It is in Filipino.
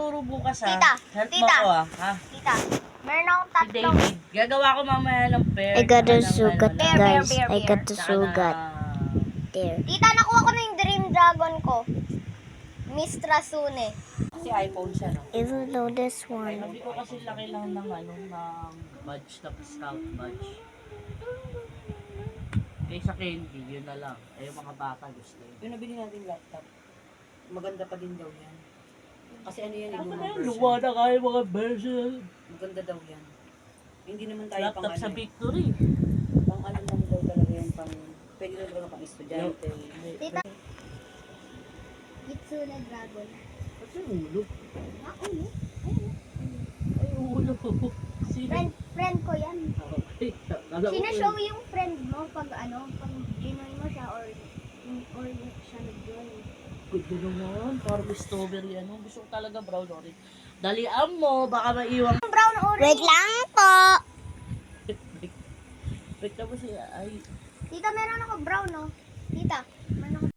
magtuturo bukas ha. Tita, Help mo tita. ako ha. Tita, meron akong Si tatlong. David. Gagawa ko mamaya ng pair. I got tsaka a ng sugat, ano, guys. bear, I got a tsaka sugat. ng- There. Tita, nakuha ko na yung Dream Dragon ko. Miss Trasune. Kasi iPhone siya, no? Even though this Ay, one. hindi ko kasi laki lang ng ano, ng badge, tapos scout badge. Eh sa candy, yun na lang. Eh yung mga bata gusto yun. Yung nabili nating laptop, maganda pa din daw yan. Kasi ano yan, Ano lumang na yun? version. Luwa na kayo mga version. Maganda daw yan. Hindi naman tayo pang Laptop ano, sa Victory. pang ano lang daw talaga yan, pang, pwede na talaga pang estudyante. Tita. Kitsune Dragon. Kasi ulo. Ah, ulo? Ay, ulo. Sino? Friend ko yan. Okay. Kala ko Sinashow yung friend mo pag ano, pag ginoy mo siya or siya nag-join. good naman. Parang strawberry ano. Gusto ko talaga brown orange. Dalian mo, baka maiwan. Brown orange. Wait lang po. Wait na mo siya. Ay, Tita, meron ako brown, no? Tita, meron ako